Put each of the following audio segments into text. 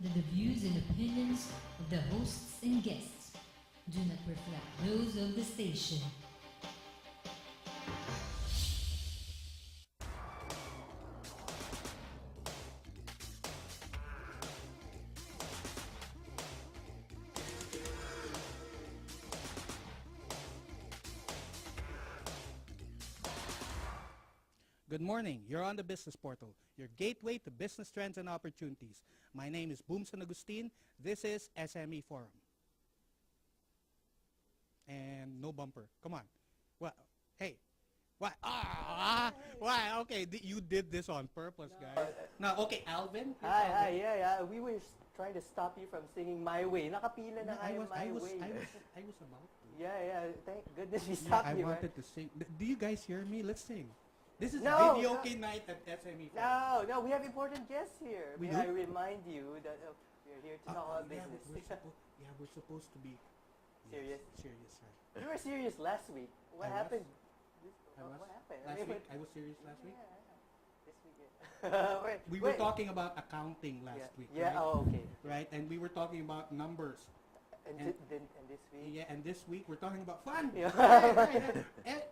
that the views and opinions of the hosts and guests do not reflect those of the station. Good morning. You're on the Business Portal, your gateway to business trends and opportunities. My name is Boom San Agustin. This is Sme Forum. And no bumper. Come on. What? Hey. What? Why? Okay, you did this on purpose, guys. No, okay, Alvin. Hi, yeah. We were trying to stop you from singing My Way. Nakapila na I kayo was My Way. about to. Yeah. Thank goodness we Yeah, stopped I you. wanted to sing. Do you guys hear me? Let's sing. This is No, video no. okay night at SME Forum. No, we have important guests here. We May I do? remind you that we're here to talk about Yeah, business. we're supposed to be Serious? Serious, right? You were serious last week. What I happened? I was. What happened? Last week, I was serious last week. This week. Yeah. We were talking about accounting last week, Yeah. right? Oh, okay. Right, and we were talking about numbers. And this week. Yeah, and this week we're talking about fun. Yeah. Right.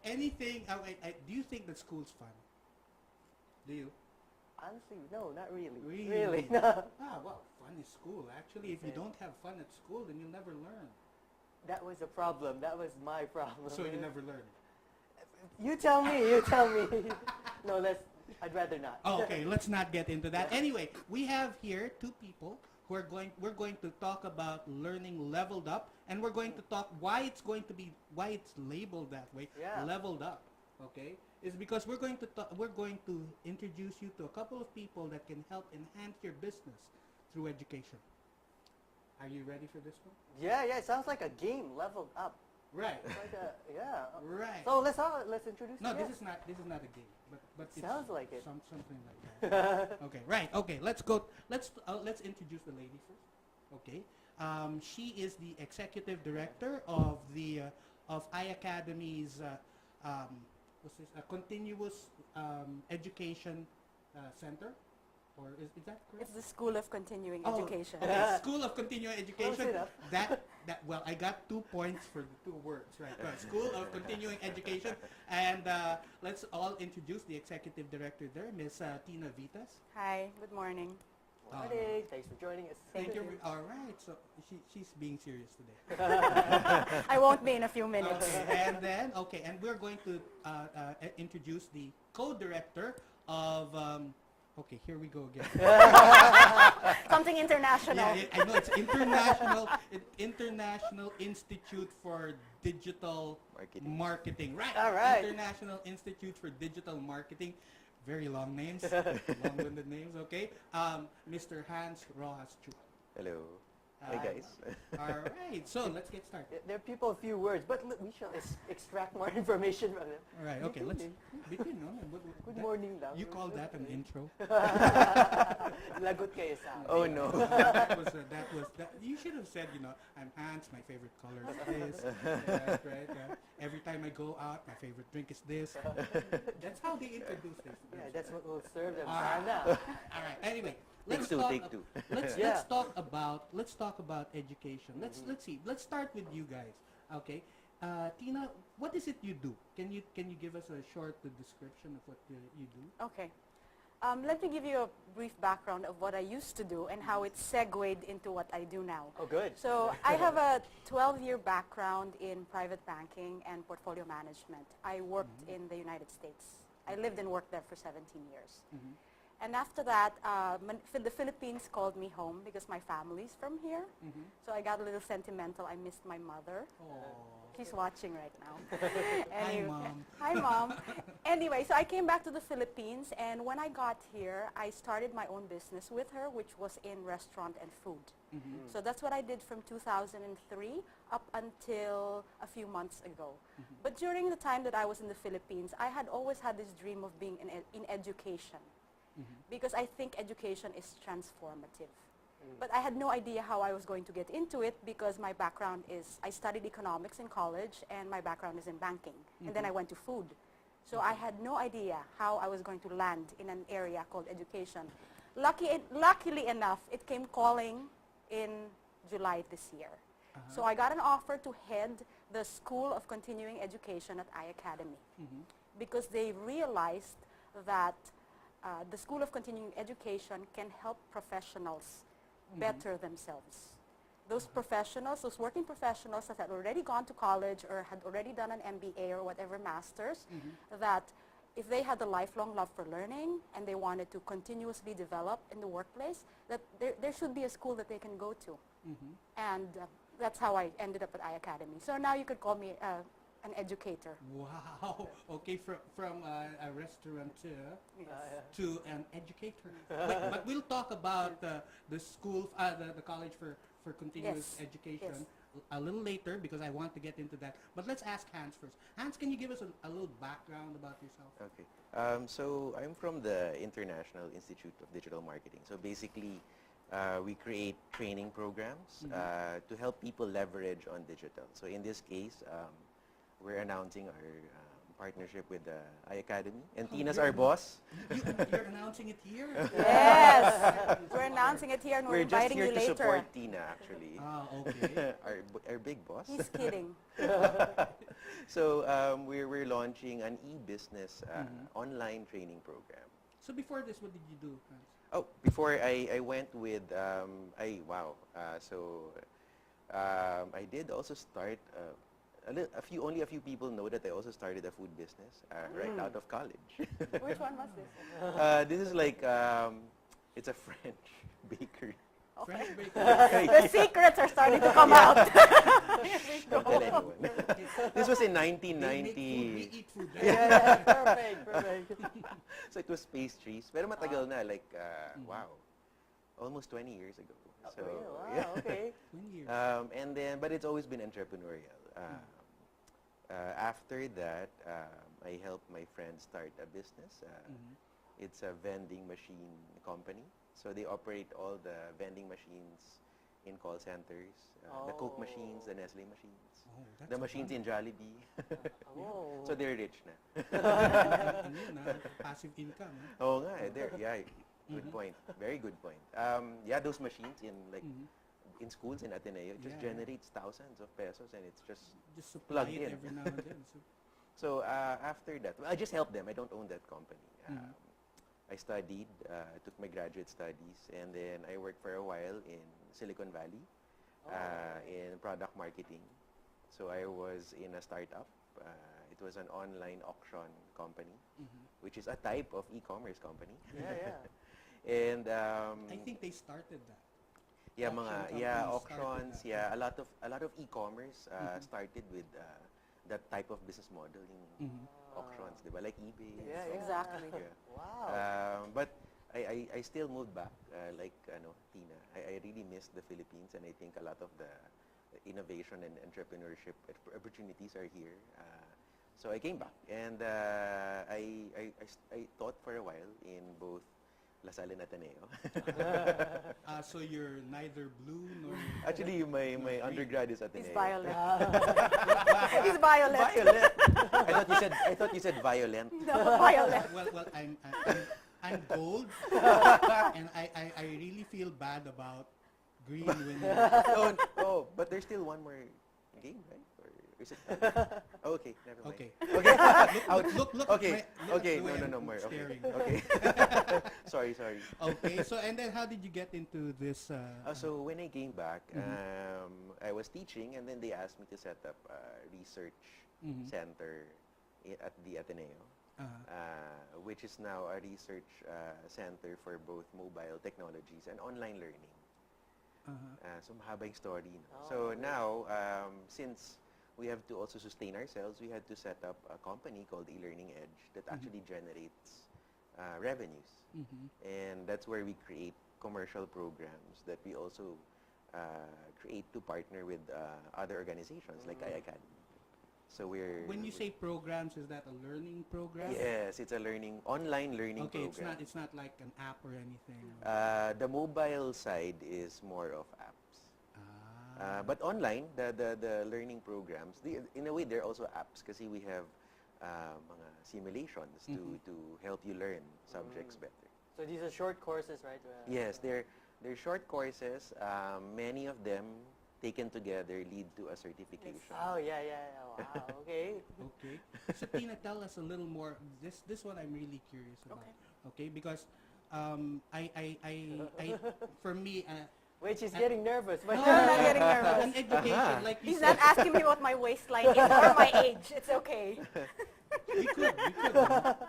Anything? Do you think that school's fun? Do you? Honestly, no, not really. Really? No. Well, fun is school. Actually, if you don't have fun at school, then you'll never learn. That was a problem. That was my problem. So you never learn. You tell me. No, I'd rather not. Oh, okay, let's not get into that. Anyway, we have here two people who are we're going to talk about learning leveled up, and we're going to talk why it's labeled that way, Yeah. leveled up. Okay, is because we're going to introduce you to a couple of people that can help enhance your business through education. Are you ready for this one? Yeah. It sounds like a game leveled up. Right. It's like yeah. Right. So let's introduce. No, the this guest. is not a game, but it Sounds like it. Something like that. Okay. Right. Okay. Let's go. Let's introduce the lady first. Okay. She is the executive director of the of iAcademy's what's this? A continuous education center, or is that correct? It's the School of Continuing Oh, Education. Okay, School of Continuing Education. Close enough. Well, I got 2 points for the 2 words, right? School of Continuing Education, and let's all introduce the executive director there, Miss Tina Vitas. Hi, good morning. Morning. Thanks for joining us. Thank you. All right, so she's being serious today. I won't be in a few minutes. Okay, and we're going to introduce the co-director of. Okay, here we go again. Something international. Yeah, I know it's International Institute for Digital Marketing. Right. All right. International Institute for Digital Marketing. Very long names, long-winded names. Okay. Mr. Hans Rojas Chu. Hello. Hey guys. All right. So let's get started. There are people a few words, but we shall extract more information from them. All right. Okay. Let's begin. No? Good morning, lang. You call that an intro? Lagot kayo sa akin. Oh no. that was. You should have said, I'm Hans. My favorite color is this. Right. Every time I go out, my favorite drink is this. That's how they introduce this. Yeah, that's what we'll serve them. Ah. Sana. All right. Anyway, Take two. Let's talk about education. Let's start with you guys. Okay. Tina, what is it you do? Can you give us a short description of what you do? Okay. Let me give you a brief background of what I used to do and how it segued into what I do now. Oh, good. So I have a 12-year background in private banking and portfolio management. I worked in the United States. I lived and worked there for 17 years. And after that, the Philippines called me home because my family's from here. So I got a little sentimental. I missed my mother. She's watching right now. Hi, Mom. Hi, Mom. Anyway, so I came back to the Philippines, and when I got here, I started my own business with her, which was in restaurant and food. So that's what I did from 2003 up until a few months ago. But during the time that I was in the Philippines, I had always had this dream of being in education. Because I think education is transformative. But I had no idea how I was going to get into it because my background is, I studied economics in college and my background is in banking. And then I went to food. So I had no idea how I was going to land in an area called education. luckily enough, it came calling in July this year. So I got an offer to head the School of Continuing Education at iAcademy because they realized that the School of Continuing Education can help professionals better themselves. Those professionals, those working professionals that had already gone to college or had already done an MBA or whatever master's, that if they had a lifelong love for learning and they wanted to continuously develop in the workplace, that there should be a school that they can go to. And that's how I ended up at iAcademy. So now you could call me an educator. Wow. Okay, from a restaurateur to an educator. But we'll talk about the school, the college for continuous Yes, education yes. a little later because I want to get into that. But let's ask Hans first. Hans, can you give us a little background about yourself? Okay. So I'm from the International Institute of Digital Marketing. So basically, we create training programs to help people leverage on digital. So in this case, we're announcing our partnership with the iAcademy. And Tina's our boss. You're announcing it here? Yes, we're announcing it here and we're We're just inviting here you to later. support Tina, actually. Ah, okay. our big boss. He's kidding. So we're launching an e-business online training program. So before this, what did you do, Hans? Oh, before I went with I did also start only a few people know that I also started a food business right out of college. Which one was this? This is like it's a French bakery. French Okay. bakery. The secrets are starting to come out. Don't tell anyone. This was in They make food, 1990. we eat food. Right? Yeah, perfect. So it was pastries. Pero matagal na, like, wow, almost 20 years ago. So, Wow, yeah. okay. 20 years. And then, but it's always been entrepreneurial. After that, I helped my friend start a business. It's a vending machine company. So they operate all the vending machines in call centers, the Coke machines, the Nestle machines, Oh, that's the so machines fun. in Jollibee. Oh. So they're rich na. Ano yun, passive income. Oo nga eh, good point. Very good point. Yeah, those machines in like in schools in Ateneo just Yeah. generates thousands of pesos and it's just Just supply Plug it in. every now and then. So, so after that, well, I just help them. I don't own that company. I studied, took my graduate studies, and then I worked for a while in Silicon Valley in product marketing. So I was in a startup. It was an online auction company, which is a type of e-commerce company. Yeah. And I think they started that. yeah, auction mga companies auctions. started Yeah, a lot of e-commerce started with that type of business model in auctions, di ba? Like eBay. Yeah, yeah. Exactly. Yeah. Wow. But I still moved back, like Tina. I really miss the Philippines, and I think a lot of the innovation and entrepreneurship opportunities are here. So I came back, and I taught for a while in both La Salle and Ateneo. So you're neither blue nor... Actually, my undergrad is Ateneo. He's violet. He's violet. Violet. I thought you said violent. No, violet. well, I'm gold, and I really feel bad about green when Oh, but there's still one more game, right? Or is it? Oh, okay, never mind. Okay. Okay. Look. Okay. Look Okay. at the way No I'm more. Okay. staring. Okay. Sorry. Okay. So and then how did you get into this? So when I came back, I was teaching, and then they asked me to set up a research center at the Ateneo, which is now a research center for both mobile technologies and online learning. So mahaba yung story. No? So now, since we have to also sustain ourselves, we had to set up a company called eLearning Edge that actually generates revenues. And that's where we create commercial programs that we also create to partner with other organizations like iAcademy. So when you say programs, is that a learning program? Yes, it's a online learning Okay, program. it's not like an app or anything. The mobile side is more of apps. But online, the learning programs, in a way, they're also apps kasi we have mga simulations to help you learn subjects better. So these are short courses, right? Yes, they're short courses. Many of them taken together lead to a certification. Oh, yeah. Wow, okay. Okay. So Tina, tell us a little more. This one I'm really curious about. Okay, because I for me. Wait, she's getting nervous. But No, I'm not getting nervous. An education, like you He's said. not asking me what my waistline is or my age. It's okay.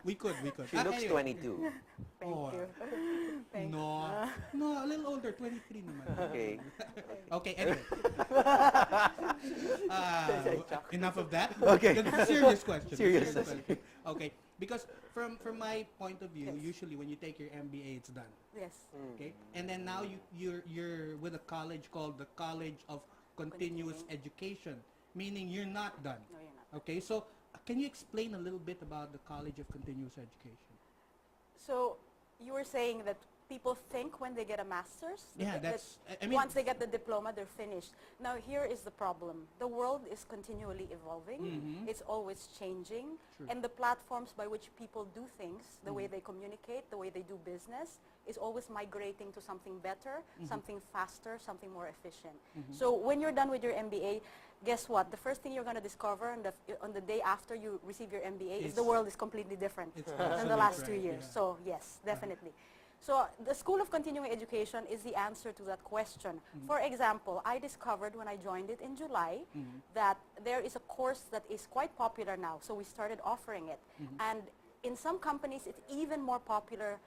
We could. She looks Anyway. 22. Thank Oh, you. Thanks. No, a little older, 23 naman. Okay. Okay, anyway. Enough of that. Okay. Serious question. Serious. Question. Okay, because from my point of view, usually when you take your MBA, it's done. Yes. Okay, and then now you're with a college called the College of Continuous Education, meaning you're not done. No, you're not. Okay, so can you explain a little bit about the College of Continuous Education? So you were saying that people think when they get a master's, Yeah, that that's. I mean, once they get the diploma, they're finished. Now, here is the problem. The world is continually evolving. It's always changing. True. And the platforms by which people do things, the way they communicate, the way they do business, is always migrating to something better, something faster, something more efficient. So when you're done with your MBA, guess what? The first thing you're going to discover on the day after you receive your MBA is the world is completely different It's than the absolutely last 2 right, years. yeah. So yes, definitely. So the School of Continuing Education is the answer to that question. For example, I discovered when I joined it in July that there is a course that is quite popular now. So we started offering it. And in some companies, it's even more popular.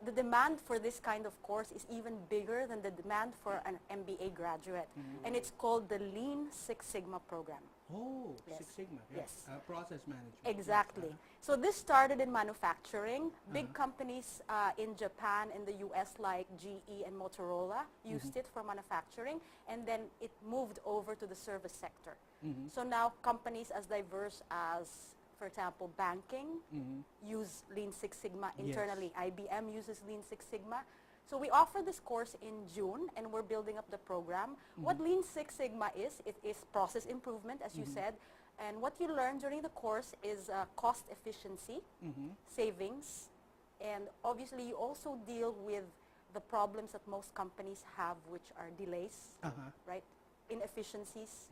The demand for this kind of course is even bigger than the demand for an MBA graduate. And it's called the Lean Six Sigma program. Oh, Yes. Six Sigma. Yes. Process management. Exactly. So this started in manufacturing. Big companies in Japan and the US like GE and Motorola used it for manufacturing, and then it moved over to the service sector. So now companies as diverse as, for example, banking use Lean Six Sigma internally. IBM uses Lean Six Sigma. So we offer this course in June, and we're building up the program. What Lean Six Sigma is, it is process improvement, as you said. And what you learn during the course is cost efficiency, savings, and obviously you also deal with the problems that most companies have, which are delays, right? Inefficiencies,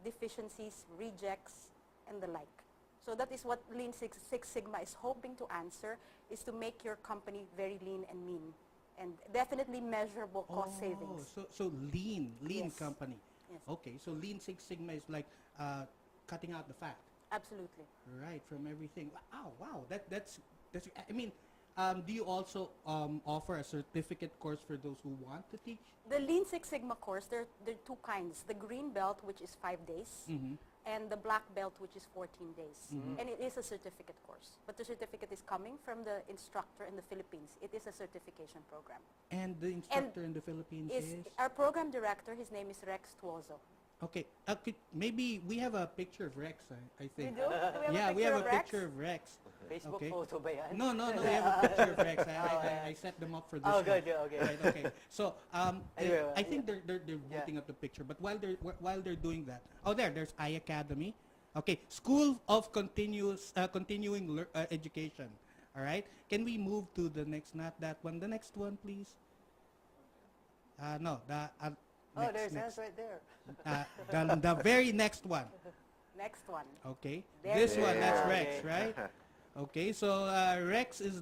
deficiencies, rejects, and the like. So that is what Lean Six Sigma is hoping to answer, is to make your company very lean and mean, and definitely measurable cost savings. So lean Yes. company. Yes. Okay, so Lean Six Sigma is like cutting out the fat, Absolutely. right, from everything. Wow, that's. I mean, do you also offer a certificate course for those who want to teach? The Lean Six Sigma course, there are two kinds. The green belt, which is 5 days, and the black belt, which is 14 days. And it is a certificate course. But the certificate is coming from the instructor in the Philippines. It is a certification program. And the instructor in the Philippines is? Our program director, his name is Rex Tuozo. Okay, maybe we have a picture of Rex, I think. We do? Yeah, we have a Rex? picture of Rex. Facebook Okay. photo ba yan? No, we have a picture of Rex. I set them up for this. Oh, one. good, okay. Right, okay. So, Anyway, I think they're voting up the picture. But while they're doing that, there's iAcademy. Okay, School of Continuing Education. All right. Can we move to the next? Not that one. The next one, please. No, the. Oh, Next, there's next. hands right there. The very next one. Next one. Okay. There This we one, go. that's Okay. Rex, right? Okay, so Rex is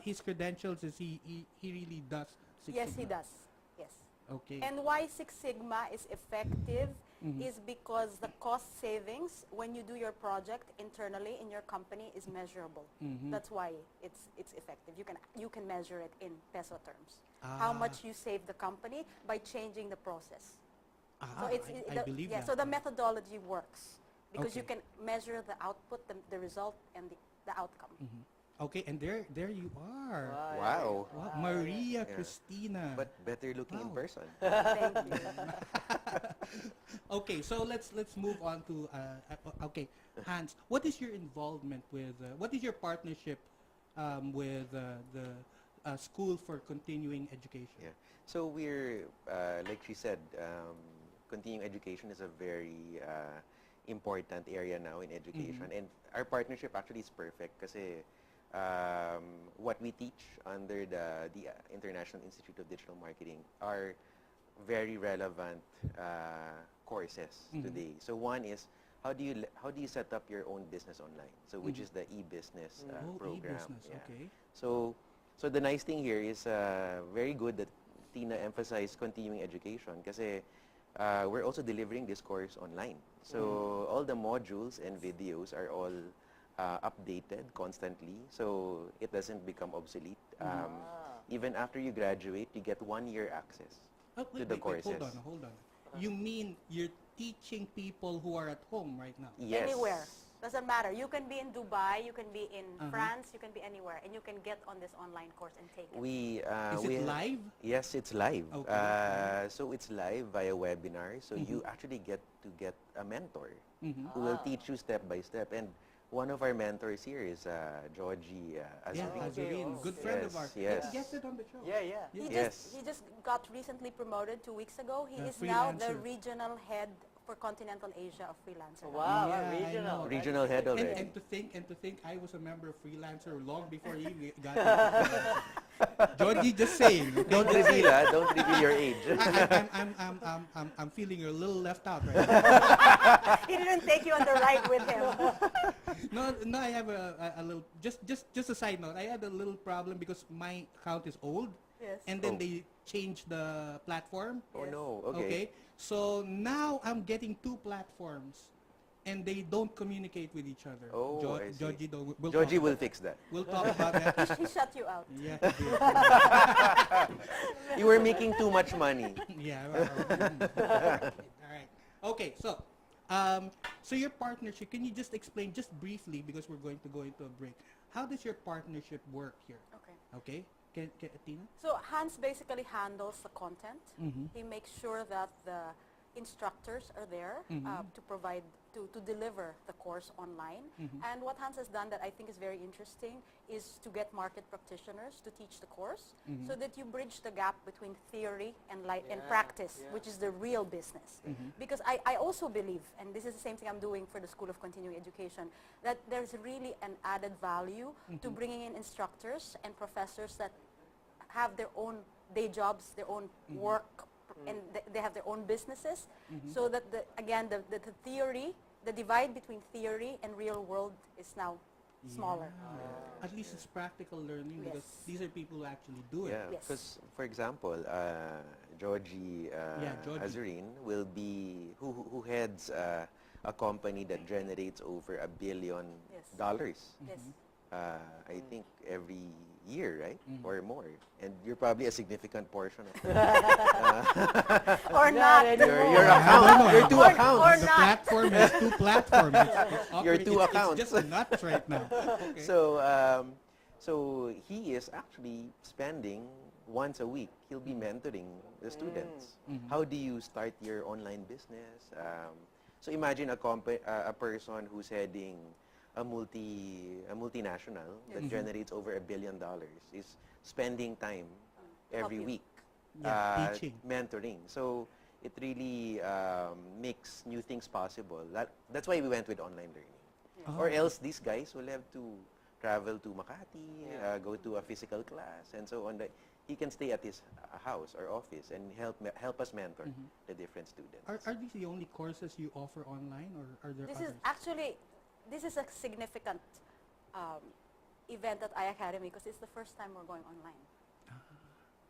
his credentials is he really does Six Yes, he Sigma. does. Yes. Okay. And why Six Sigma is effective is because the cost savings when you do your project internally in your company is measurable. That's why it's effective. You can measure it in peso terms. How much you save the company by changing the process. So I believe that. So the methodology works because you Okay. can measure the output, the result, and the outcome. Okay, and there you are. Wow. Wow, Maria Yeah. Cristina. But better looking in Wow. person. Thank you. Okay, so let's move on to okay, Hans. What is your involvement with? What is your partnership with the School for Continuing Education? Yeah. So we're, like she said, continuing education is a very important area now in education. And our partnership actually is perfect kasi what we teach under the International Institute of Digital Marketing are very relevant courses today. So one is how do you set up your own business online? So which is the e-business program. E-business, Yeah. okay. So the nice thing here is very good that Tina emphasized continuing education kasi we're also delivering this course online. So all the modules and videos are all updated constantly, so it doesn't become obsolete. Even after you graduate, you get 1-year access Oh, to the courses. Hold on. You mean you're teaching people who are at home right now? Yes. Anywhere. Doesn't matter. You can be in Dubai, you can be in France, you can be anywhere, and you can get on this online course and take it. Is it live? Yes, it's live. Okay. So it's live via webinar. So you actually get a mentor who will teach you step by step. And one of our mentors here is Georgie Yeah, Azuri. Azurin, good friend of Yes, ours. yes. He guested on the show. Yeah. He just got recently promoted 2 weeks ago. He A is now the freelancer. regional head for continental Asia of Freelancer. Wow, Yeah, I regional. know. Regional head already. And to think I was a member of Freelancer long before he got into Georgie, just saying. Okay? Don't reveal, don't reveal your age. I'm feeling a little left out right now. He didn't take you on the ride with him. No, I have a little, just a side note, I had a little problem because my account is old. Yes. And then Oh. they changed the platform. Oh Yes. no, okay. So now I'm getting 2 platforms and they don't communicate with each other. Oh, I see. Georgie, we'll Georgie talk will about- fix that. We'll talk about that. He shut you out. Yeah, he did. You were making too much money. Yeah. All right. Okay. So your partnership. Can you just explain just briefly because we're going to go into a break? How does your partnership work here? Okay. Okay. Can Tina? So Hans basically handles the content. Mhm. He makes sure that the instructors are there to provide, to deliver the course online. And what Hans has done that I think is very interesting is to get market practitioners to teach the course so that you bridge the gap between theory and and practice, which is the real business. Because I also believe, and this is the same thing I'm doing for the School of Continuing Education, that there's really an added value to bringing in instructors and professors that have their own day jobs, their own work, and they have their own businesses, so that the theory, the divide between theory and real world is now smaller. At least it's practical learning because Yes. these are people who actually do it. Yeah, Yes. because for example, Georgie Georgie. Azurin will be who heads a company that generates over $1 billion. Yes. Yes. I think every year, right, or more, and you're probably a significant portion of it. Or not. your I account, don't know. your 2 Or accounts. The not. platform has 2 platforms. Your 2 It's accounts. just nuts right now. Okay. So he is actually spending once a week. He'll be mentoring the students. How do you start your online business? So imagine a person who's heading a multinational that generates over $1 billion is spending time every you. week Teaching. mentoring. So it really makes new things possible. That's why we went with online learning. Or else these guys will have to travel to Makati, go to a physical class, and so on. He can stay at his house or office and help us mentor the different students. Are these the only courses you offer online, or are there This others? is actually, this is a significant event at iAcademy because it's the first time we're going online.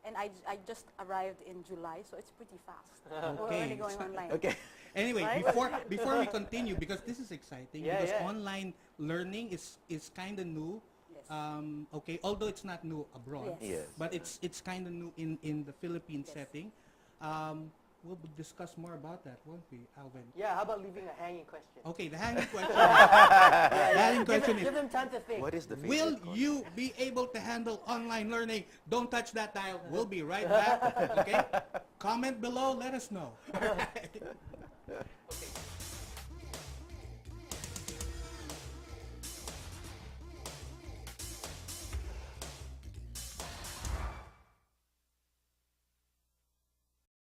And I just arrived in July, so it's pretty fast. We're Okay. only going online. Okay. Anyway, Right? before we continue, because this is exciting, Yeah, because yeah. online learning is kind of new. Yes. Okay, although it's not new abroad, Yes. Yes. but it's kind of new in the Philippine setting. We'll discuss more about that, won't we, Alvin? Yeah, how about leaving a hanging question? Okay, the hanging question. The hanging question Give is, them time to think. What is the favorite will course? you be able to handle online learning? Don't touch that dial. We'll be right back. Okay? Comment below. Let us know.